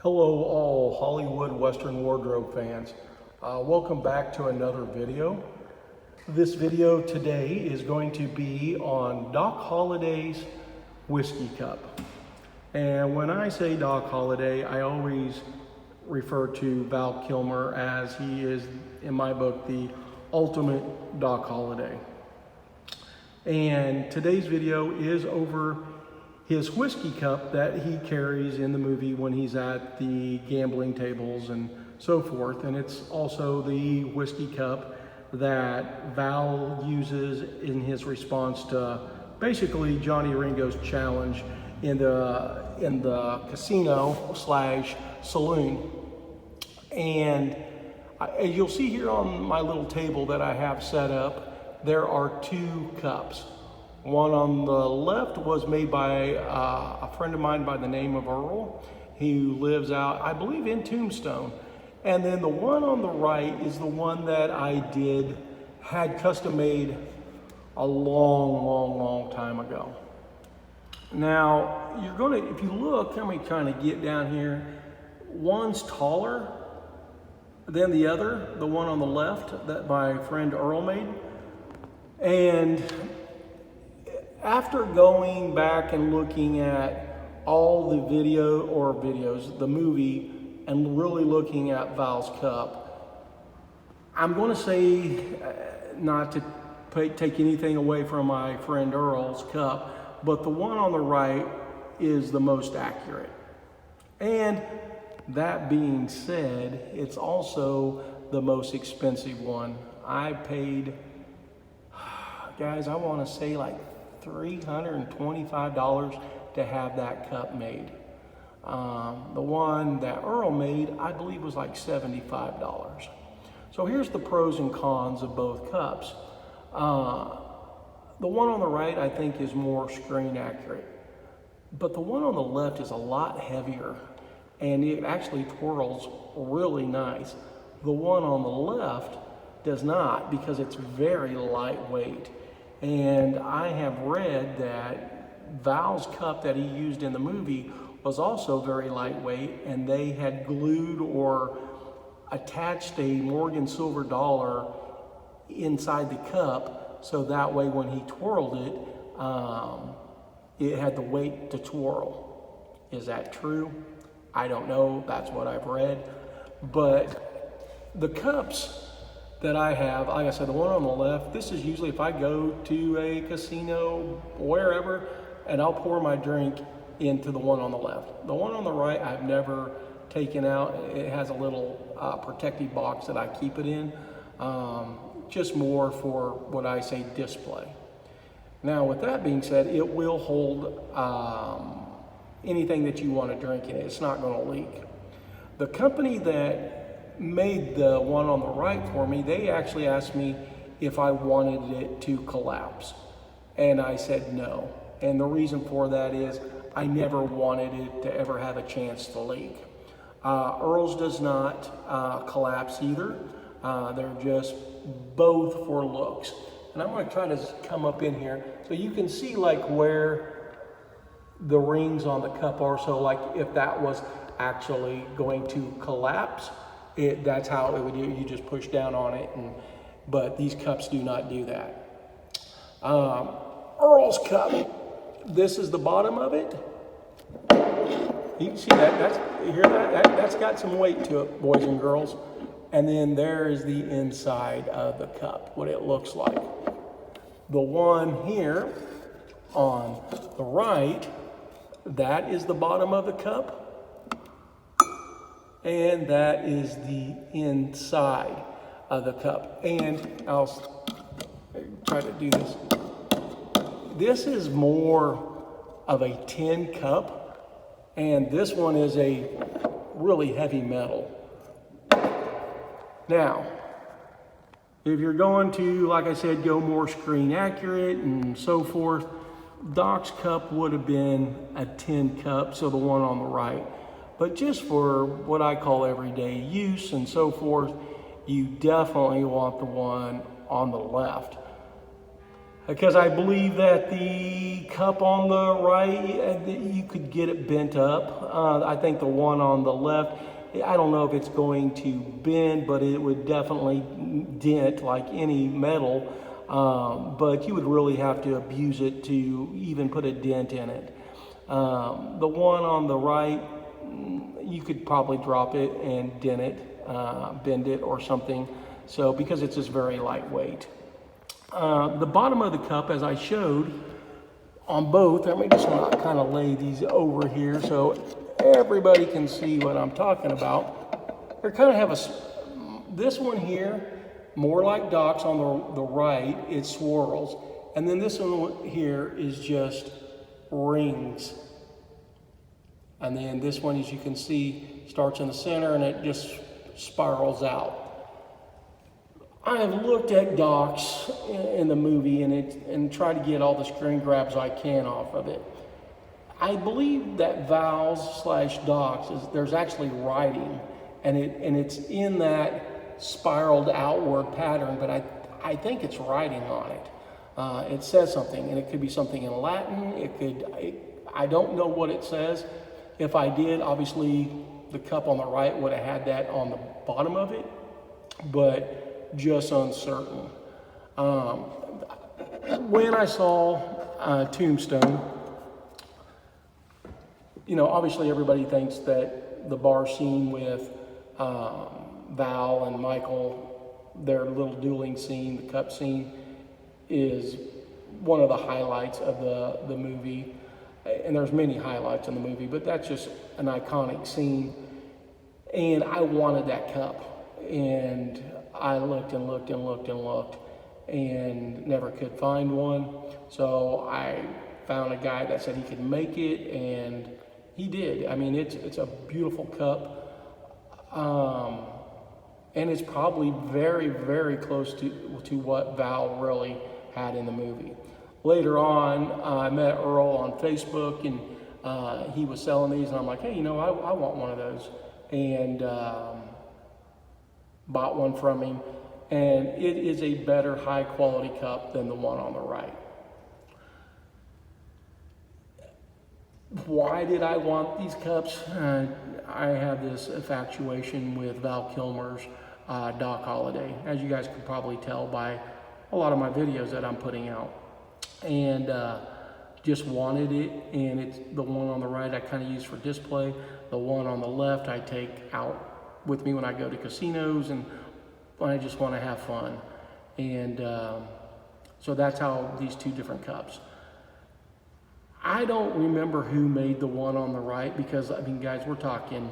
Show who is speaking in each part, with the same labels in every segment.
Speaker 1: Hello all Hollywood Western wardrobe fans. Welcome back to another video. This video today is going to be on Doc Holliday's whiskey cup. And when I say Doc Holliday, I always refer to Val Kilmer, as he is, in my book, the ultimate Doc Holliday. And today's video is over his whiskey cup that he carries in the movie when he's at the gambling tables and so forth. And it's also the whiskey cup that Val uses in his response to basically Johnny Ringo's challenge in the casino slash saloon. And as you'll see here on my little table that I have set up, there are two cups. One on the left was made by a friend of mine by the name of Earl, who lives out, I believe, in Tombstone. And then the one on the right is the one that I had custom made a long time ago. Now, if you look, let me kind of get down here. One's taller than the other, the one on the left that my friend Earl made. And after going back and looking at all the the movie, and really looking at Val's cup, I'm going to say, not to take anything away from my friend Earl's cup, but the one on the right is the most accurate. And that being said, it's also the most expensive one. I paid, guys, I want to say like $325 to have that cup made. The one that Earl made, I believe, was like $75. So here's the pros and cons of both cups. The one on the right, I think, is more screen accurate, but the one on the left is a lot heavier, and it actually twirls really nice. The one on the left does not, because it's very lightweight. And I have read that Val's cup that he used in the movie was also very lightweight, and they had glued or attached a Morgan silver dollar inside the cup, so that way when he twirled it, it had the weight to twirl. Is that true? I don't know. That's what I've read. But the cups that I have, like I said, the one on the left, this is usually if I go to a casino, wherever, and I'll pour my drink into the one on the left. The one on the right, I've never taken out. It has a little protective box that I keep it in, just more for what I say display. Now, with that being said, it will hold anything that you want to drink in it. It's not going to leak. The company that made the one on the right for me, they actually asked me if I wanted it to collapse, and I said no. And the reason for that is I never wanted it to ever have a chance to leak. Earl's does not collapse either. They're just both for looks. And I'm going to try to come up in here so you can see like where the rings on the cup are. So like if that was actually going to collapse, that's how it would. You just push down on it, but these cups do not do that. Earl's cup. This is the bottom of it. You can see that. You hear that? That's got some weight to it, boys and girls. And then there is the inside of the cup, what it looks like. The one here on the right, that is the bottom of the cup. And that is the inside of the cup. And I'll try to do this. This is more of a tin cup, and this one is a really heavy metal. Now, if you're going to, like I said, go more screen accurate and so forth, Doc's cup would have been a tin cup, so the one on the right. But just for what I call everyday use and so forth, you definitely want the one on the left. because I believe that the cup on the right, you could get it bent up. I think the one on the left, I don't know if it's going to bend, but it would definitely dent like any metal. But you would really have to abuse it to even put a dent in it. The one on the right, you could probably drop it and dent it, bend it or something. So because it's just very lightweight. The bottom of the cup, as I showed on both, let me just kind of lay these over here so everybody can see what I'm talking about. They kind of have this one here, more like Doc's on the right, it swirls. And then this one here is just rings. And then this one, as you can see, starts in the center and it just spirals out. I have looked at Doc's in the movie and tried to get all the screen grabs I can off of it. I believe that Val's / Doc's there's actually writing, and it's in that spiraled outward pattern, but I think it's writing on it. It says something, and it could be something in Latin. I don't know what it says. If I did, obviously the cup on the right would have had that on the bottom of it, but just uncertain. When I saw Tombstone, you know, obviously everybody thinks that the bar scene with Val and Michael, their little dueling scene, the cup scene, is one of the highlights of the movie. And there's many highlights in the movie, but that's just an iconic scene. And I wanted that cup. And I looked and looked and looked and looked and never could find one. So I found a guy that said he could make it, and he did. I mean, it's a beautiful cup. And it's probably very, very close to what Val really had in the movie. Later on, I met Earl on Facebook, and he was selling these, and I'm like, hey, you know, I want one of those. And bought one from him, and it is a better high quality cup than the one on the right. Why did I want these cups? I have this infatuation with Val Kilmer's Doc Holliday, as you guys can probably tell by a lot of my videos that I'm putting out. And just wanted it, and it's the one on the right I kind of use for display. The one on the left I take out with me when I go to casinos and when I just want to have fun. And so that's how these two different cups. I don't remember who made the one on the right, because I mean, guys, we're talking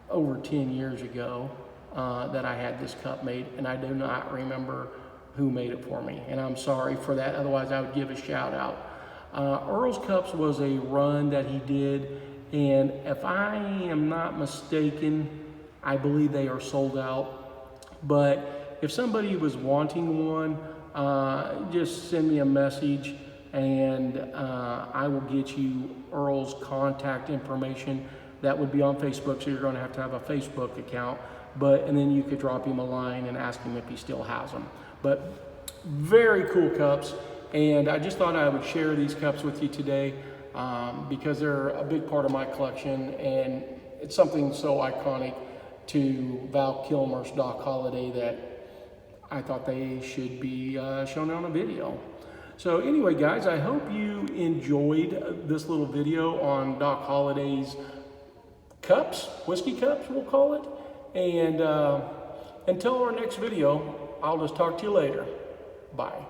Speaker 1: over 10 years ago that I had this cup made, and I do not remember who made it for me, and I'm sorry for that. Otherwise I would give a shout out. Earl's Cups was a run that he did, and if I am not mistaken, I believe they are sold out. But if somebody was wanting one, just send me a message, and I will get you Earl's contact information. That would be on Facebook, so you're going to have a Facebook account. And then you could drop him a line and ask him if he still has them. But very cool cups, and I just thought I would share these cups with you today because they're a big part of my collection, and it's something so iconic to Val Kilmer's Doc Holliday that I thought they should be shown on a video. So anyway, guys, I hope you enjoyed this little video on Doc Holliday's cups, whiskey cups, we'll call it. And until our next video, I'll just talk to you later. Bye.